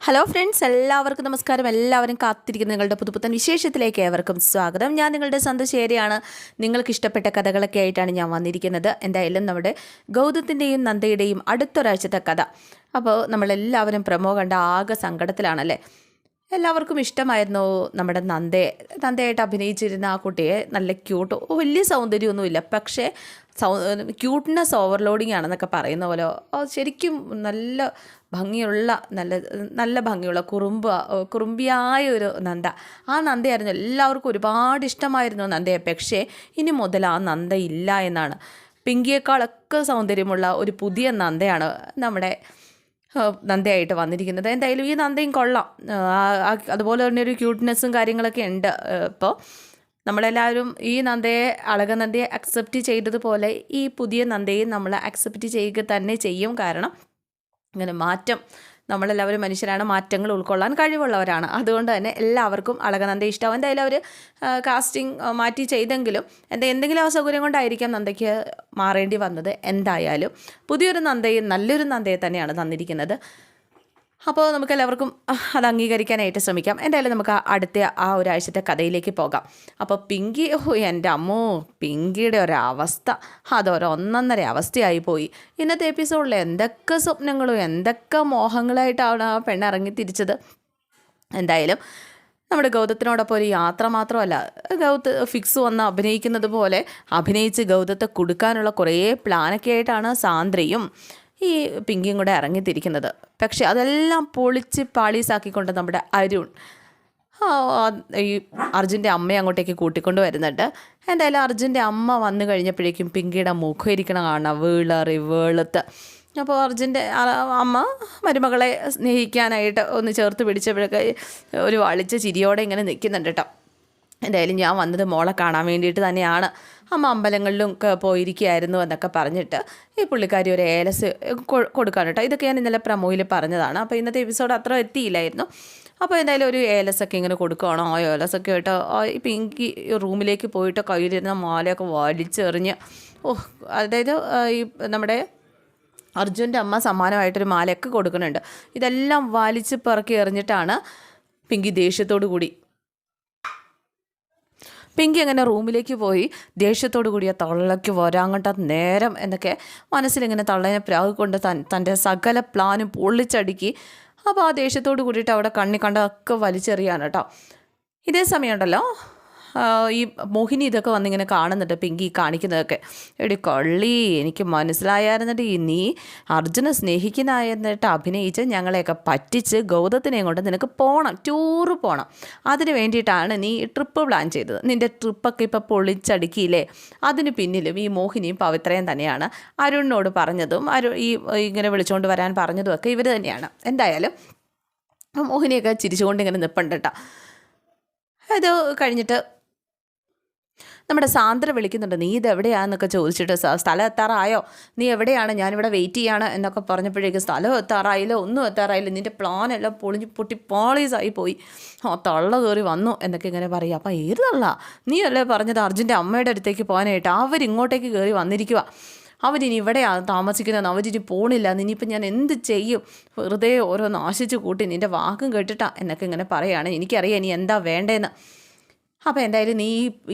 Hello friends, എല്ലാവർക്കും നമസ്കാരം. എല്ലാവരും കാത്തിരിക്കുന്ന നിങ്ങളുടെ പുതുപുത്തൻ വിശേഷത്തിലേക്ക് ഏവർക്കും സ്വാഗതം. ഞാൻ നിങ്ങളുടെ സന്തോഷേരിയാണ്. നിങ്ങൾക്ക് ഇഷ്ടപ്പെട്ട കഥകളൊക്കെ ആയിട്ടാണ് ഞാൻ വന്നിരിക്കുന്നത്. എന്തായാലും നമ്മുടെ ഗൗതത്തിൻ്റെയും നന്ദയുടെയും അടുത്തൊരാഴ്ചത്തെ കഥ. അപ്പോൾ നമ്മളെല്ലാവരും പ്രമോ കണ്ട ആകെ സങ്കടത്തിലാണല്ലേ. എല്ലാവർക്കും ഇഷ്ടമായിരുന്നു നമ്മുടെ നന്ദയായിട്ട് അഭിനയിച്ചിരുന്ന ആ കുട്ടിയെ. നല്ല ക്യൂട്ട്, വലിയ സൗന്ദര്യമൊന്നുമില്ല, പക്ഷേ ക്യൂട്ട്നെസ് ഓവർലോഡിങ് ആണെന്നൊക്കെ പറയുന്ന പോലെ ശരിക്കും നല്ല ഭംഗിയുള്ള നല്ല ഭംഗിയുള്ള കുറുമ്പിയായ ഒരു നന്ദ. ആ നന്ദയായിരുന്നു എല്ലാവർക്കും ഒരുപാട് ഇഷ്ടമായിരുന്നു നന്ദയെ. പക്ഷേ ഇനി മുതൽ ആ നന്ദ ഇല്ല എന്നാണ്. പിങ്കിയേക്കാളൊക്കെ സൗന്ദര്യമുള്ള ഒരു പുതിയ നന്ദയാണ് നമ്മുടെ നന്ദയായിട്ട് വന്നിരിക്കുന്നത്. എന്തായാലും ഈ നന്ദയും കൊള്ളാം. അതുപോലെ തന്നെ ഒരു ക്യൂട്ട്നെസ്സും കാര്യങ്ങളൊക്കെ ഉണ്ട്. ഇപ്പോൾ നമ്മളെല്ലാവരും ഈ അളകനന്ദയെ അക്സെപ്റ്റ് ചെയ്തതുപോലെ ഈ പുതിയ നന്ദയെ നമ്മൾ അക്സെപ്റ്റ് ചെയ്യുക തന്നെ ചെയ്യും. കാരണം ഇങ്ങനെ മാറ്റം, നമ്മളെല്ലാവരും മനുഷ്യരാണ്, മാറ്റങ്ങൾ ഉൾക്കൊള്ളാൻ കഴിവുള്ളവരാണ്. അതുകൊണ്ട് തന്നെ എല്ലാവർക്കും അളകനന്ദയെ ഇഷ്ടമാവും. എന്തായാലും അവർ കാസ്റ്റിംഗ് മാറ്റി ചെയ്തെങ്കിലും എന്തെങ്കിലും അസൗകര്യം കൊണ്ടായിരിക്കാം നന്ദയ്ക്ക് മാറേണ്ടി വന്നത്. എന്തായാലും പുതിയൊരു നന്ദയും നല്ലൊരു നന്ദയെ തന്നെയാണ് തന്നിരിക്കുന്നത്. അപ്പോൾ നമുക്കെല്ലാവർക്കും അത് അംഗീകരിക്കാനായിട്ട് ശ്രമിക്കാം. എന്തായാലും നമുക്ക് അടുത്ത ഒരാഴ്ചത്തെ കഥയിലേക്ക് പോകാം. അപ്പോൾ പിങ്കി, എൻ്റെ അമ്മോ, പിങ്കിയുടെ ഒരവസ്ഥ അതൊരൊന്നൊന്നര അവസ്ഥയായി പോയി. ഇന്നത്തെ എപ്പിസോഡിൽ എന്തൊക്കെ സ്വപ്നങ്ങളും എന്തൊക്കെ മോഹങ്ങളായിട്ടാണ് ആ പെണ്ണിറങ്ങി തിരിച്ചത്. എന്തായാലും നമ്മുടെ ഗൗതത്തിനോടൊപ്പം ഒരു യാത്ര മാത്രമല്ല, ഫിക്സ് വന്ന് അഭിനയിക്കുന്നത് പോലെ അഭിനയിച്ച് ഗൗതത്തെ കൊടുക്കാനുള്ള കുറേ പ്ലാനൊക്കെ ആയിട്ടാണ് സാന്ദ്രയും ഈ പിങ്കിയും കൂടെ ഇറങ്ങിത്തിരിക്കുന്നത്. പക്ഷെ അതെല്ലാം പൊളിച്ച് പാളീസാക്കിക്കൊണ്ട് നമ്മുടെ അരുൺ ഈ അർജുൻ്റെ അമ്മയെ അങ്ങോട്ടേക്ക് കൂട്ടിക്കൊണ്ട് വരുന്നുണ്ട്. എന്തായാലും അർജുൻ്റെ അമ്മ വന്നു കഴിഞ്ഞപ്പോഴേക്കും പിങ്കിയുടെ മുഖം ഇരിക്കണം കാണാം വെളുത്ത്. അപ്പോൾ അർജുൻ്റെ അമ്മ മരുമകളെ സ്നേഹിക്കാനായിട്ട് ഒന്ന് ചേർത്ത് പിടിച്ചപ്പോഴൊക്കെ ഒരു വളിച്ച ചിരിയോടെ ഇങ്ങനെ നിൽക്കുന്നുണ്ട് കേട്ടോ. എന്തായാലും ഞാൻ വന്നത് മോളെ കാണാൻ വേണ്ടിയിട്ട് തന്നെയാണ്. അമ്മ അമ്പലങ്ങളിലും പോയിരിക്കുകയായിരുന്നു എന്നൊക്കെ പറഞ്ഞിട്ട് ഈ പുള്ളിക്കാരി ഒരു ഏലസ് കൊടുക്കാൻ കേട്ടോ. ഇതൊക്കെ ഞാൻ ഇന്നലെ പ്രമോയിൽ പറഞ്ഞതാണ്. അപ്പോൾ ഇന്നത്തെ എപ്പിസോഡ് അത്ര എത്തിയില്ലായിരുന്നു. അപ്പോൾ എന്തായാലും ഒരു ഏലസൊക്കെ ഇങ്ങനെ കൊടുക്കുകയാണോ. ആ ഏലസൊക്കെ ആയിട്ട് ഈ പിങ്കി റൂമിലേക്ക് പോയിട്ട് കയ്യിലിരുന്ന മാലയൊക്കെ വലിച്ചെറിഞ്ഞ് അതായത് ഈ നമ്മുടെ അർജുൻ്റെ അമ്മ സമ്മാനമായിട്ടൊരു മാലയൊക്കെ കൊടുക്കുന്നുണ്ട്. ഇതെല്ലാം വലിച്ച് പെറുക്കി എറിഞ്ഞിട്ടാണ് പിങ്കി ദേഷ്യത്തോടു കൂടി അങ്ങനെ റൂമിലേക്ക് പോയി ദേഷ്യത്തോടു കൂടിയ തള്ളയ്ക്ക് വരാങ്ങട്ട നേരം എന്നൊക്കെ മനസ്സിലിങ്ങനെ തള്ളേനെ പ്രാഗ് കൊണ്ട് തൻ്റെ സകല പ്ലാനും പൊള്ളിച്ചടുക്കി. അപ്പോൾ ആ ദേഷ്യത്തോട് കൂടിയിട്ട് അവിടെ കണ്ടൊക്കെ വലിച്ചെറിയാണ് കേട്ടോ. ഇതേ സമയമുണ്ടല്ലോ ഈ മോഹിനി ഇതൊക്കെ വന്നിങ്ങനെ കാണുന്നുണ്ട്, പിങ്കി കാണിക്കുന്നതൊക്കെ. എടി കള്ളി, എനിക്ക് മനസ്സിലായിരുന്നിട്ട് നീ അർജുനെ സ്നേഹിക്കുന്നതായിരുന്നിട്ട് അഭിനയിച്ച് ഞങ്ങളെയൊക്കെ പറ്റിച്ച് ഗൗതത്തിനെയും കൊണ്ട് നിനക്ക് ടൂറ് പോകണം. അതിന് വേണ്ടിയിട്ടാണ് നീ ട്രിപ്പ് പ്ലാൻ ചെയ്തത്. നിൻ്റെ ട്രിപ്പൊക്കെ ഇപ്പോൾ പൊളിച്ചടുക്കിയില്ലേ. അതിന് പിന്നിലും ഈ മോഹിനിയും പവിത്രയും തന്നെയാണ്. അരുണിനോട് പറഞ്ഞതും ഇങ്ങനെ വിളിച്ചുകൊണ്ട് വരാൻ പറഞ്ഞതും ഒക്കെ ഇവർ തന്നെയാണ്. എന്തായാലും മോഹിനിയൊക്കെ ചിരിച്ചുകൊണ്ട് ഇങ്ങനെ നിൽപ്പുണ്ട് കേട്ടോ. ഇത് കഴിഞ്ഞിട്ട് നമ്മുടെ സാന്ദ്ര വിളിക്കുന്നുണ്ട്. നീ ഇത് എവിടെയാണെന്നൊക്കെ ചോദിച്ചിട്ട്, സ്ഥലം എത്താറായോ, നീ എവിടെയാണ്, ഞാനിവിടെ വെയിറ്റ് ചെയ്യാണ് എന്നൊക്കെ പറഞ്ഞപ്പോഴേക്കും സ്ഥലം എത്താറായില്ല, ഒന്നും എത്താറായില്ല, നിൻ്റെ പ്ലാനെല്ലാം പൊട്ടി പോളീസായി പോയി, തള്ള കയറി വന്നു എന്നൊക്കെ ഇങ്ങനെ പറയുക. അപ്പോൾ ഏത് തള്ള, നീ അല്ലേ പറഞ്ഞത് അർജുൻ്റെ അമ്മയുടെ അടുത്തേക്ക് പോകാനായിട്ട്? അവരിങ്ങോട്ടേക്ക് കയറി വന്നിരിക്കുക, അവരിനി ഇവിടെയാണ് താമസിക്കുന്നത്, അവരിനി പോണില്ല, ഇനിയിപ്പോൾ ഞാൻ എന്ത് ചെയ്യും, വെറുതെ ഓരോ നാശിച്ച് കൂട്ടി നിൻ്റെ വാക്കും കേട്ടിട്ടാ എന്നൊക്കെ ഇങ്ങനെ പറയുകയാണ്. എനിക്കറിയാം ഇനി എന്താ വേണ്ടതെന്ന്. അപ്പോൾ എന്തായാലും നീ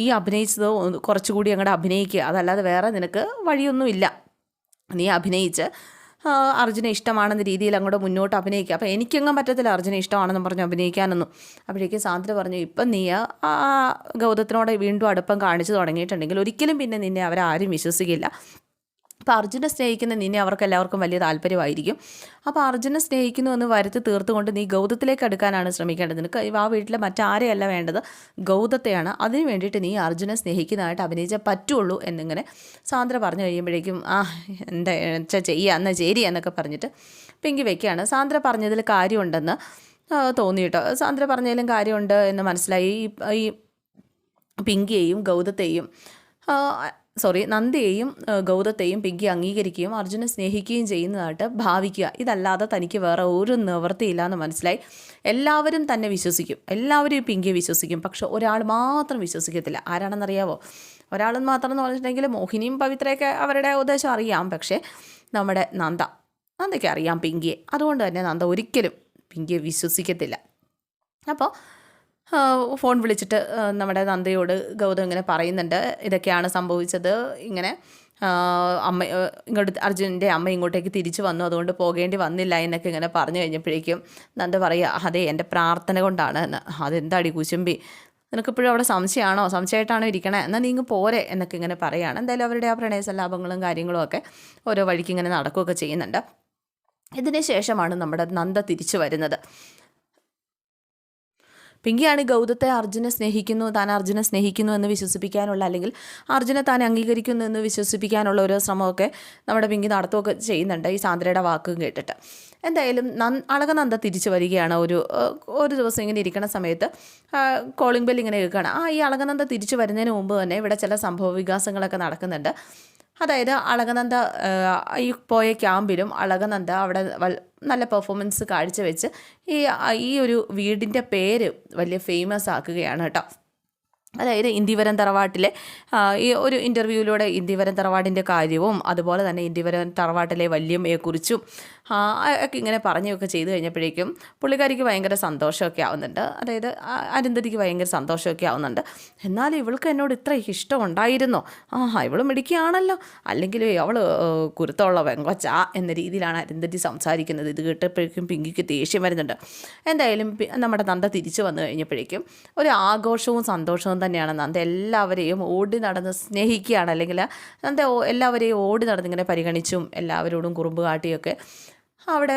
ഈ അഭിനയിച്ചത് കുറച്ചുകൂടി അങ്ങോട്ട് അഭിനയിക്കുക, അതല്ലാതെ വേറെ നിനക്ക് വഴിയൊന്നുമില്ല. നീ അഭിനയിച്ച് അർജുനെ ഇഷ്ടമാണെന്ന രീതിയിൽ അങ്ങോട്ട് മുന്നോട്ട് അഭിനയിക്കുക. അപ്പോൾ എനിക്കെങ്ങും പറ്റത്തില്ല അർജുനെ ഇഷ്ടമാണെന്ന് പറഞ്ഞ് അഭിനയിക്കാനൊന്നും. അപ്പോഴേക്കും സാന്ദ്ര പറഞ്ഞു, ഇപ്പം നീ ഗൗതത്തിനോട് വീണ്ടും അടുപ്പം കാണിച്ചു തുടങ്ങിയിട്ടുണ്ടെങ്കിൽ ഒരിക്കലും പിന്നെ നിന്നെ അവരാരും വിശ്വസിക്കില്ല. അപ്പോൾ അർജുനെ സ്നേഹിക്കുന്ന നിന്നെ അവർക്ക് എല്ലാവർക്കും വലിയ താല്പര്യമായിരിക്കും. അപ്പോൾ അർജുനെ സ്നേഹിക്കുന്നു എന്ന് വരുത്തി തീർത്തുകൊണ്ട് നീ ഗൗതത്തിലേക്ക് അടുക്കാനാണ് ശ്രമിക്കേണ്ടത്. നിനക്ക് ആ വീട്ടിലെ മറ്റാരെയല്ല വേണ്ടത്, ഗൗതത്തെയാണ്. അതിന് വേണ്ടിയിട്ട് നീ അർജുനെ സ്നേഹിക്കുന്നതായിട്ട് അഭിനയിച്ചാൽ പറ്റുള്ളൂ എന്നിങ്ങനെ സാന്ദ്ര പറഞ്ഞു കഴിയുമ്പോഴേക്കും എന്താ ചെയ്യുക എന്നാൽ ശരി എന്നൊക്കെ പറഞ്ഞിട്ട് പിങ്കി വയ്ക്കുകയാണ്. സാന്ദ്ര പറഞ്ഞതിൽ കാര്യമുണ്ടെന്ന് തോന്നി കേട്ടോ. സാന്ദ്ര പറഞ്ഞതിലും കാര്യമുണ്ട് എന്ന് മനസ്സിലായി. ഈ പിങ്കിയെയും നന്ദയെയും ഗൗതത്തെയും പിങ്കി അംഗീകരിക്കുകയും അർജുനെ സ്നേഹിക്കുകയും ചെയ്യുന്നതായിട്ട് ഭാവിക്കുക. ഇതല്ലാതെ തനിക്ക് വേറെ ഒരു നിവൃത്തിയില്ല എന്ന് മനസ്സിലായി. എല്ലാവരും തന്നെ വിശ്വസിക്കും, എല്ലാവരും പിങ്കിയെ വിശ്വസിക്കും, പക്ഷെ ഒരാൾ മാത്രം വിശ്വസിക്കത്തില്ല. ആരാണെന്നറിയാവോ? ഒരാളെന്ന് മാത്രം എന്ന് പറഞ്ഞിട്ടുണ്ടെങ്കിൽ മോഹിനിയും പവിത്രയൊക്കെ അവരുടെ ഉദ്ദേശം അറിയാം, പക്ഷേ നമ്മുടെ നന്ദയ്ക്ക് അറിയാം പിങ്കിയെ. അതുകൊണ്ട് തന്നെ നന്ദ ഒരിക്കലും പിങ്കിയെ വിശ്വസിക്കത്തില്ല. അപ്പോൾ ഫോൺ വിളിച്ചിട്ട് നമ്മുടെ നന്ദയോട് ഗൗതം ഇങ്ങനെ പറയുന്നുണ്ട്, ഇതൊക്കെയാണ് സംഭവിച്ചത്, ഇങ്ങനെ അമ്മ ഇങ്ങോട്ട് അർജുനൻ്റെ അമ്മ ഇങ്ങോട്ടേക്ക് തിരിച്ചു വന്നു, അതുകൊണ്ട് പോകേണ്ടി വന്നില്ല എന്നൊക്കെ ഇങ്ങനെ പറഞ്ഞു കഴിഞ്ഞപ്പോഴേക്കും നന്ദ പറയുക, അതെ എൻ്റെ പ്രാർത്ഥന കൊണ്ടാണ് എന്ന്. അതെന്താടി കുശുമ്പി, നിനക്കിപ്പോഴും അവിടെ സംശയമായിട്ടാണോ ഇരിക്കണേ, എന്നാൽ നീങ്ങ് പോരെ എന്നൊക്കെ ഇങ്ങനെ പറയുകയാണ്. എന്തായാലും അവരുടെ ആ പ്രണയസല്ലാപങ്ങളും കാര്യങ്ങളും ഒക്കെ ഓരോ വഴിക്ക് ഇങ്ങനെ നടക്കുകയൊക്കെ ചെയ്യുന്നുണ്ട്. ഇതിന് ശേഷമാണ് നമ്മുടെ നന്ദ തിരിച്ചു വരുന്നത്. പിങ്കിയാണ് ഗൗതത്തെ താൻ അർജുനെ സ്നേഹിക്കുന്നു എന്ന് വിശ്വസിപ്പിക്കാനുള്ള, അല്ലെങ്കിൽ അർജുനെ താൻ അംഗീകരിക്കുന്നു എന്ന് വിശ്വസിപ്പിക്കാനുള്ള ഒരു ശ്രമമൊക്കെ നമ്മുടെ പിങ്കി നടത്തുകയൊക്കെ ചെയ്യുന്നുണ്ട് ഈ സാന്ദ്രയുടെ വാക്കും കേട്ടിട്ട്. എന്തായാലും അളകനന്ദ തിരിച്ചു വരികയാണ്. ഒരു ദിവസം ഇങ്ങനെ ഇരിക്കുന്ന സമയത്ത് കോളിംഗ് ബെൽ ഇങ്ങനെ കേൾക്കുകയാണ്. ഈ അളകനന്ദ തിരിച്ചു വരുന്നതിന് മുമ്പ് തന്നെ ഇവിടെ ചില സംഭവ വികാസങ്ങളൊക്കെ നടക്കുന്നുണ്ട്. അതായത് അളകനന്ദ ഈ പോയ ക്യാമ്പിലും അളകനന്ദ അവിടെ നല്ല പെർഫോമൻസ് കാഴ്ചവെച്ച് ഈ ഒരു വീടിൻ്റെ പേര് വലിയ ഫേമസ് ആക്കുകയാണ് കേട്ടോ. അതായത് ഇന്ദിവരം തറവാട്ടിലെ ഈ ഒരു ഇൻ്റർവ്യൂവിലൂടെ ഇന്ദിവരം തറവാടിൻ്റെ കാര്യവും അതുപോലെ തന്നെ ഇന്ദിവരം തറവാട്ടിലെ വല്യമ്മയെക്കുറിച്ചും ഒക്കെ ഇങ്ങനെ പറയുകയൊക്കെ ചെയ്തു കഴിഞ്ഞപ്പോഴേക്കും പുള്ളിക്കാരിക്ക് ഭയങ്കര സന്തോഷമൊക്കെ ആവുന്നുണ്ട്. അതായത് അരുന്ധതിക്ക് ഭയങ്കര സന്തോഷമൊക്കെ ആവുന്നുണ്ട്. എന്നാലും ഇവൾക്ക് എന്നോട് ഇത്ര ഇഷ്ടമുണ്ടായിരുന്നോ, ഇവൾ മിടിക്കുകയാണല്ലോ, അല്ലെങ്കിൽ അവൾ കുരുത്തമുള്ള വെങ്കൊച്ച എന്ന രീതിയിലാണ് അരുന്ധതി സംസാരിക്കുന്നത്. ഇത് കേട്ടപ്പോഴേക്കും പിങ്കിക്ക് ദേഷ്യം വരുന്നുണ്ട്. എന്തായാലും നമ്മുടെ നന്ദ തിരിച്ചു വന്നു കഴിഞ്ഞപ്പോഴേക്കും ഒരു ആഘോഷവും സന്തോഷവും തന്നെയാണ്. നന്ദ എല്ലാവരെയും ഓടി നടന്ന് സ്നേഹിക്കുകയാണ്, അല്ലെങ്കിൽ നന്ദ എല്ലാവരെയും ഓടി നടന്നിങ്ങനെ പരിഗണിച്ചും എല്ലാവരോടും കുറുമ്പ് കാട്ടിയൊക്കെ അവിടെ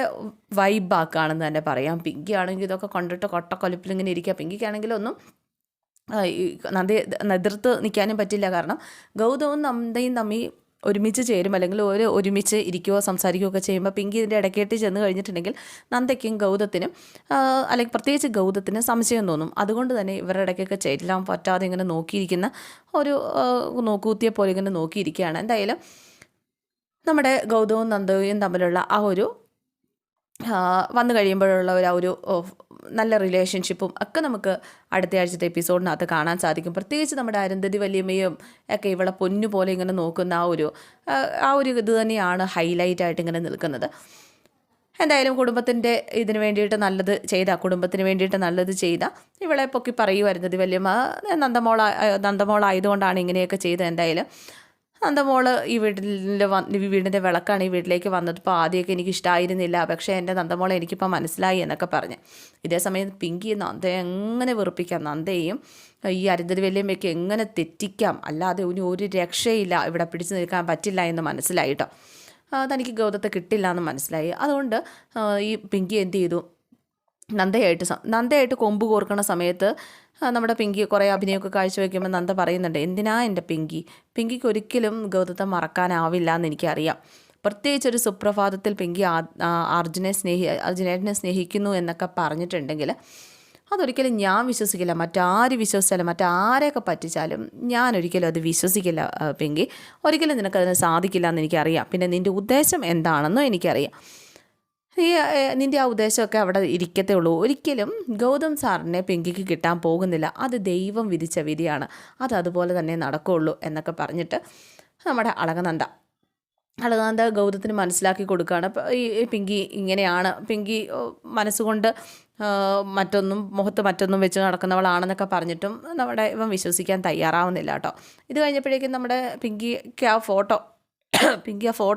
വൈബാക്കാണെന്ന് തന്നെ പറയാം. പിങ്കി ആണെങ്കിൽ ഇതൊക്കെ കണ്ടിട്ട് കൊട്ടക്കൊലിപ്പിലിങ്ങനെ ഇരിക്കുക. പിങ്കിക്കാണെങ്കിലും ഒന്നും നന്ദയെ എതിർത്ത് നിൽക്കാനും പറ്റില്ല. കാരണം ഗൗതവും നന്ദയും തമ്മിൽ ഒരുമിച്ച് ചേരും, അല്ലെങ്കിൽ ഒരുമിച്ച് ഇരിക്കുകയോ സംസാരിക്കുകയോ ഒക്കെ ചെയ്യുമ്പോൾ പിങ്കി ഇതിൻ്റെ ഇടയ്ക്കേട്ട് ചെന്ന് കഴിഞ്ഞിട്ടുണ്ടെങ്കിൽ നന്ദയ്ക്കും ഗൗതത്തിനും അല്ലെങ്കിൽ പ്രത്യേകിച്ച് ഗൗതത്തിന് സംശയം തോന്നും. അതുകൊണ്ട് തന്നെ ഇവരുടെ ഇടയ്ക്കൊക്കെ ചെല്ലാൻ പറ്റാതെ ഇങ്ങനെ നോക്കിയിരിക്കുന്ന ഒരു നോക്കൂത്തിയെ പോലെ ഇങ്ങനെ നോക്കിയിരിക്കുകയാണ്. എന്തായാലും നമ്മുടെ ഗൗതവും നന്ദയും തമ്മിലുള്ള ആ ഒരു വന്നു കഴിയുമ്പോഴുള്ള ഒരു നല്ല റിലേഷൻഷിപ്പും ഒക്കെ നമുക്ക് അടുത്ത ആഴ്ചത്തെ എപ്പിസോഡിനകത്ത് കാണാൻ സാധിക്കും. പ്രത്യേകിച്ച് നമ്മുടെ അരുന്ധതി വല്യമ്മയും ഒക്കെ ഇവളെ പൊന്നു പോലെ ഇങ്ങനെ നോക്കുന്ന ആ ഒരു ഇത് തന്നെയാണ് ഹൈലൈറ്റായിട്ട് ഇങ്ങനെ നിൽക്കുന്നത്. എന്തായാലും കുടുംബത്തിന് വേണ്ടിയിട്ട് നല്ലത് ചെയ്ത ഇവളെ പൊക്കി പറയുമായിരുന്നത് വല്യമ്മ നന്ദമോളായതുകൊണ്ടാണ് ഇങ്ങനെയൊക്കെ ചെയ്തത്. എന്തായാലും നന്ദമോൾ ഈ വീടിൻ്റെ വിളക്കാണ് ഈ വീട്ടിലേക്ക് വന്നത്. ഇപ്പോൾ ആദ്യമൊക്കെ എനിക്ക് ഇഷ്ടമായിരുന്നില്ല, പക്ഷേ എൻ്റെ നന്ദമോളെ എനിക്കിപ്പോൾ മനസ്സിലായി എന്നൊക്കെ പറഞ്ഞ്. ഇതേസമയം പിങ്കി നന്ദയെ എങ്ങനെ വെറുപ്പിക്കാം, നന്ദയെയും ഈ അരുന്ധതി വല്യമ്മയ്ക്ക് എങ്ങനെ തെറ്റിക്കാം, അല്ലാതെ ഒരു രക്ഷയില്ല, ഇവിടെ പിടിച്ചു നിൽക്കാൻ പറ്റില്ല എന്ന് മനസ്സിലായി കേട്ടോ. തനിക്ക് ഗൗതത്തെ കിട്ടില്ല എന്ന് മനസ്സിലായി. അതുകൊണ്ട് ഈ പിങ്കി എന്ത് ചെയ്തു, നന്ദയായിട്ട് കൊമ്പ് കോർക്കണ സമയത്ത് നമ്മുടെ പിങ്കി കുറേ അഭിനയമൊക്കെ കാഴ്ചവെക്കുമ്പോൾ നന്ദ പറയുന്നുണ്ട്, എന്തിനാ എൻ്റെ പിങ്കിക്ക് ഒരിക്കലും ഗൗതത്തെ മറക്കാനാവില്ല എന്ന് എനിക്കറിയാം. പ്രത്യേകിച്ചൊരു സുപ്രഭാതത്തിൽ പിങ്കി അർജുനേട്ടനെ സ്നേഹിക്കുന്നു എന്നൊക്കെ പറഞ്ഞിട്ടുണ്ടെങ്കിൽ അതൊരിക്കലും ഞാൻ വിശ്വസിക്കില്ല. മറ്റാരെയൊക്കെ പറ്റിച്ചാലും ഞാനൊരിക്കലും അത് വിശ്വസിക്കില്ല പിങ്കി. ഒരിക്കലും നിനക്കതിന് സാധിക്കില്ല എന്ന് എനിക്കറിയാം. പിന്നെ നിൻ്റെ ഉദ്ദേശം എന്താണെന്നും എനിക്കറിയാം. നിൻ്റെ ആ ഉദ്ദേശമൊക്കെ അവിടെ ഇരിക്കത്തേ ഉള്ളൂ. ഒരിക്കലും ഗൗതം സാറിനെ പിങ്കിക്ക് കിട്ടാൻ പോകുന്നില്ല. അത് ദൈവം വിധിച്ച വിധിയാണ്, അതുപോലെ തന്നെ നടക്കുകയുള്ളൂ എന്നൊക്കെ പറഞ്ഞിട്ട് നമ്മുടെ അളകനന്ദ ഗൗതത്തിന് മനസ്സിലാക്കി കൊടുക്കുകയാണ്. ഈ പിങ്കി ഇങ്ങനെയാണ്, പിങ്കി മനസ്സുകൊണ്ട് മുഖത്ത് മറ്റൊന്നും വെച്ച് നടക്കുന്നവളാണെന്നൊക്കെ പറഞ്ഞിട്ടും നമ്മുടെ ഇവൻ വിശ്വസിക്കാൻ തയ്യാറാവുന്നില്ല കേട്ടോ. ഇത് കഴിഞ്ഞപ്പോഴേക്കും നമ്മുടെ പിങ്കി ആ ഫോട്ടോ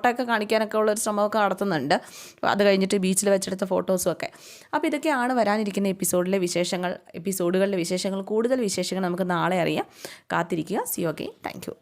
ഒക്കെ കാണിക്കാനൊക്കെ ഉള്ളൊരു ശ്രമമൊക്കെ നടത്തുന്നുണ്ട്. അത് കഴിഞ്ഞിട്ട് ബീച്ചിൽ വെച്ചെടുത്ത ഫോട്ടോസും ഒക്കെ. അപ്പോൾ ഇതൊക്കെയാണ് വരാനിരിക്കുന്ന എപ്പിസോഡുകളിലെ വിശേഷങ്ങൾ. കൂടുതൽ വിശേഷങ്ങൾ നമുക്ക് നാളെ അറിയാം. കാത്തിരിക്കുക. C okay, thank you.